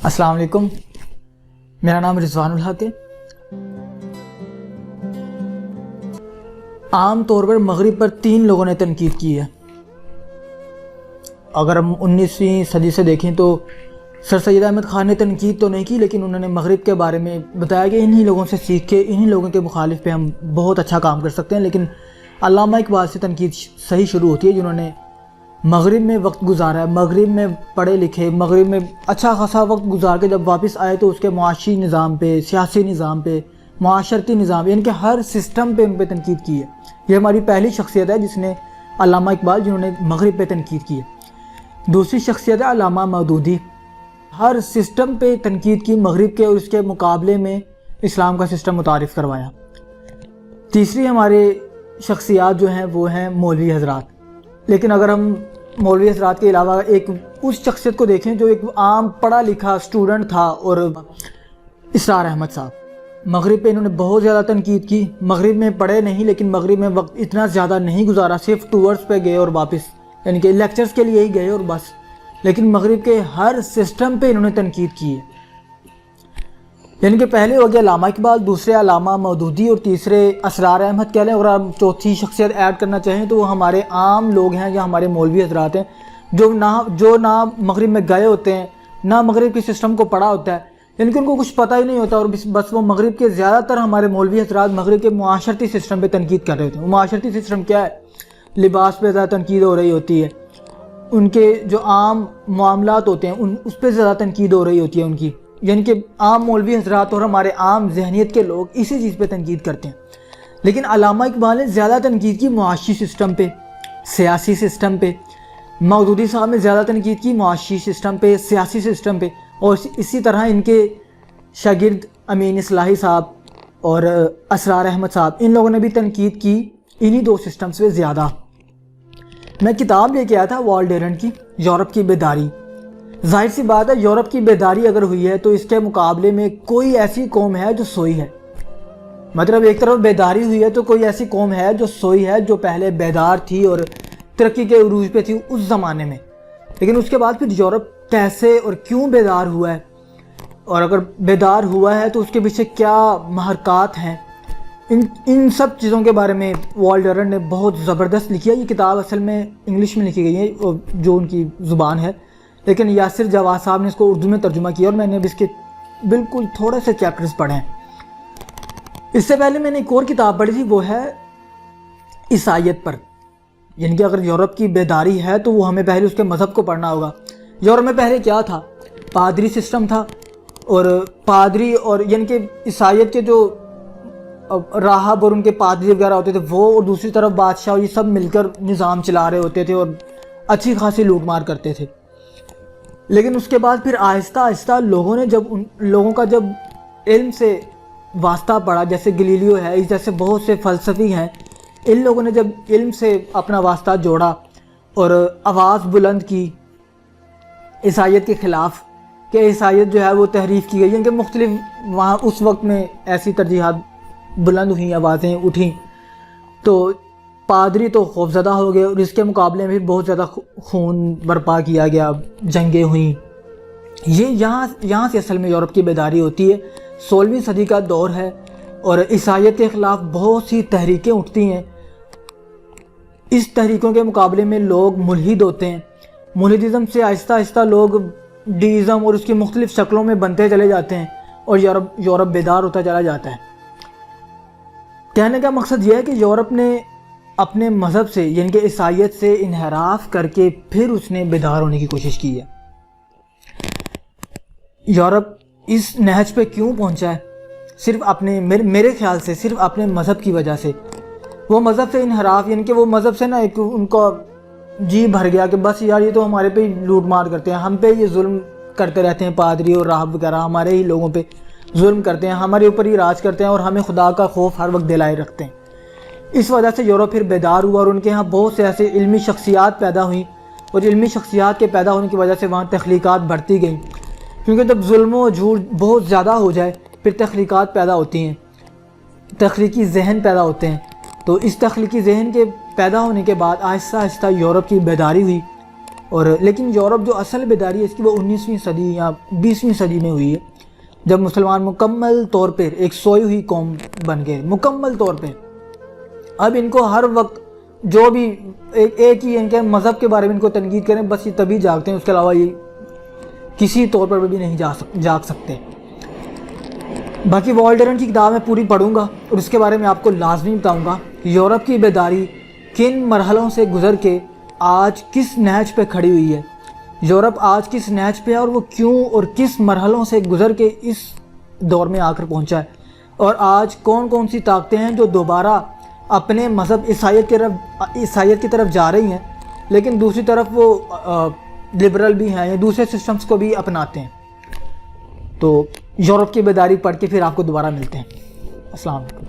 अस्सलाम वालेकुम, मेरा नाम रिजवान उल हक है। आम तौर पर मगरिब पर 3 लोगों ने तनकीद की है। अगर हम 19वीं सदी से देखें तो सर सैयद अहमद ख़ान ने तनकीद तो नहीं की, लेकिन उन्होंने मगरिब के बारे में बताया कि इन्हीं लोगों से सीख के इन्हीं लोगों के मुखालिफ पे हम बहुत अच्छा काम कर सकते हैं। लेकिन अल्लामा इकबाल से तनकीद सही शुरू होती है, जिन्होंने मगरिब में वक्त गुजारा है, मगरिब में पढ़े लिखे, मगरिब में अच्छा खासा वक्त गुजार के जब वापस आए तो उसके मुआशी निज़ाम पे, सियासी निज़ाम पे, मुआशरती निज़ाम पे, इनके हर सिस्टम पे उन पर तनकीद की है। ये हमारी पहली शख्सियत है जिसने अल्लामा इकबाल जिन्होंने मगरिब पे तनकीद की है। दूसरी शख्सियत है अल्लामा मौदूदी, हर सिस्टम पे तनकीद की मगरिब के और इसके मुकाबले में इस्लाम का सिस्टम मुतारिफ़ करवाया। तीसरी हमारे शख्सियात जो हैं वो हैं मौलवी हज़रात। लेकिन अगर हम मौलवी हज़रात के अलावा एक उस शख्सियत को देखें जो एक आम पढ़ा लिखा स्टूडेंट था, और इसरार अहमद साहब, मगरिब पे इन्होंने बहुत ज़्यादा तनकीद की। मगरिब में पढ़े नहीं, लेकिन मगरिब में वक्त इतना ज़्यादा नहीं गुजारा, सिर्फ टूर्स पे गए और वापस, यानी कि लेक्चर्स के लिए ही गए और बस। लेकिन मगरिब के हर सिस्टम पे इन्होंने तनकीद की है। यानी कि पहले हो गया अल्लामा इकबाल, दूसरे अल्लामा मौदूदी और तीसरे असरार अहमद कह लें। और आप चौथी शख्सियत ऐड करना चाहें तो वो हमारे आम लोग हैं या हमारे मौलवी हज़रात हैं जो ना मगरिब में गए होते हैं, ना मगरिब के सिस्टम को पढ़ा होता है, यानी कि उनको कुछ पता ही नहीं होता। और बस वो मगरिब के ज़्यादातर हमारे मौलवी हज़रात मगरिब के मुआशरती सिस्टम पर तनकीद कर रहे होते हैं। मुआशरती सिस्टम क्या है? लिबास पर ज़्यादा तनकीद हो रही होती है, उनके जो आम मामलात होते हैं उस पर ज़्यादा तनकीद हो रही होती है उनकी। यानी कि आम मौलवी हज़रात और हमारे आम जहनीत के लोग इसी चीज़ पे तनकीद करते हैं। लेकिन अल्लामा इकबाल ने ज़्यादा तनकीद की मुआशी सिस्टम पे, सियासी सिस्टम पे। मौदूदी साहब ने ज़्यादा तनकीद की मुआशी सिस्टम पे, सियासी सिस्टम पे। और इसी तरह इनके शागिर्द अमीन इस्लाही साहब और असरार अहमद साहब, इन लोगों ने भी तनकीद की इन्हीं 2 सिस्टम्स पे ज़्यादा। मैं किताब लेके आया था वॉल डेरन की, यूरोप की बेदारी। जाहिर सी बात है, यूरोप की बेदारी अगर हुई है तो इसके मुकाबले में कोई ऐसी कौम है जो सोई है। मतलब एक तरफ बेदारी हुई है तो कोई ऐसी कौम है जो सोई है, जो पहले बेदार थी और तरक्की के उरूज पे थी उस ज़माने में। लेकिन उसके बाद फिर यूरोप कैसे और क्यों बेदार हुआ है, और अगर बेदार हुआ है तो उसके पीछे क्या महरकात हैं, इन सब चीज़ों के बारे में वॉल डेरन ने बहुत ज़बरदस्त लिखी है। ये किताब असल में इंग्लिश में लिखी गई है जो उनकी ज़ुबान है, लेकिन यासिर जवाद साहब ने इसको उर्दू में तर्जुमा किया और मैंने अब इसके बिल्कुल थोड़े से चैप्टर्स पढ़े हैं। इससे पहले मैंने एक और किताब पढ़ी थी, वो है ईसाइयत पर। यानी कि अगर यूरोप की बेदारी है तो वो हमें पहले उसके मज़हब को पढ़ना होगा। यूरोप में पहले क्या था? पादरी सिस्टम था, और पादरी और यानी कि ईसाइयत के जो राहब और उनके पादरी वगैरह होते थे वो, और दूसरी तरफ बादशाह, ये सब मिलकर निज़ाम चला रहे होते थे और अच्छी खासी लूट मार करते थे। लेकिन उसके बाद फिर आहिस्ता आहिस्ता लोगों ने उन लोगों का जब इल्म से वास्ता पड़ा, जैसे गलीलियो है, जैसे बहुत से फ़लसफ़ी हैं, इन लोगों ने जब इल्म से अपना वास्ता जोड़ा और आवाज़ बुलंद की ईसाइयत के ख़िलाफ़, कि ईसाइयत जो है वो तहरीफ़ की गई, यानी मुख्तलिफ वहाँ उस वक्त में ऐसी तरजीहात बुलंद हुई, आवाज़ें उठी, तो पादरी तो खौफज़दा हो गए और इसके मुकाबले में भी बहुत ज़्यादा खून बर्पा किया गया, जंगें हुई। ये यहाँ से असल में यूरोप की बेदारी होती है। 16वीं सदी का दौर है और ईसाइयत के ख़िलाफ़ बहुत सी तहरीकें उठती हैं। इस तहरीकों के मुकाबले में लोग मुल्हिद होते हैं। मुल्हिदिज़म से आहिस्ता आहिस्ता लोग डीज़म और उसकी मुख्तलिफ़ शक्लों में बनते चले जाते हैं और यूरोप बेदार होता चला जाता है। कहने का मकसद यह है कि यूरोप ने अपने मज़हब से, यानी कि ईसाइयत से इन्हराफ करके फिर उसने बेदार होने की कोशिश की है। यूरोप इस नहज पे क्यों पहुंचा है? सिर्फ अपने मेरे ख्याल से सिर्फ अपने मज़हब की वजह से। वो मज़हब से इन्हराफ, यानी कि वो मज़हब से ना एक उनका जी भर गया कि बस यार ये तो हमारे पे ही लूट मार करते हैं, हम पे ये जुल्म करते रहते हैं, पादरी और राहब वगैरह हमारे ही लोगों पे जुल्म करते हैं, हमारे ऊपर ही राज करते हैं और हमें खुदा का खौफ हर वक्त दिलाए रखते हैं। इस वजह से यूरोप फिर बेदार हुआ और उनके यहाँ बहुत से ऐसे इल्मी शख्सियात पैदा हुई, और इल्मी शख्सियात के पैदा होने की वजह से वहाँ तख्लीक़ात बढ़ती गई। क्योंकि जब जुल्म व झूठ बहुत ज़्यादा हो जाए फिर तख्लीक़ात पैदा होती हैं, तख्लीकी जहन पैदा होते हैं। तो इस तख्लीकी जहन के पैदा होने के बाद आहिस्ता आहिस्ता यूरोप की बेदारी हुई اور لیکن یورپ جو اصل بیداری ہے اس کی وہ 19ویں صدی یا 20ویں صدی میں ہوئی ہے، جب مسلمان مکمل طور پر ایک سوئی ہوئی قوم بن گئے مکمل طور پہ۔ اب ان کو ہر وقت جو بھی ایک ہی ان کے مذہب کے بارے میں ان کو تنقید کریں، بس یہ تبھی جاگتے ہیں، اس کے علاوہ یہ کسی طور پر بھی نہیں جاگ سکتے۔ باقی والڈرن کی کتاب میں پوری پڑھوں گا اور اس کے بارے میں آپ کو لازمی بتاؤں گا کہ یورپ کی بیداری کن مرحلوں سے گزر کے آج کس نہج پہ کھڑی ہوئی ہے، یورپ آج کس نہج پہ ہے اور وہ کیوں اور کس مرحلوں سے گزر کے اس دور میں آ کر پہنچا ہے، اور آج کون کون سی طاقتیں ہیں جو دوبارہ اپنے مذہب عیسائیت کی طرف جا رہی ہیں، لیکن دوسری طرف وہ لبرل بھی ہیں یا دوسرے سسٹمز کو بھی اپناتے ہیں۔ تو یورپ کی بیداری پڑھ کے پھر آپ کو دوبارہ ملتے ہیں۔ السلام علیکم۔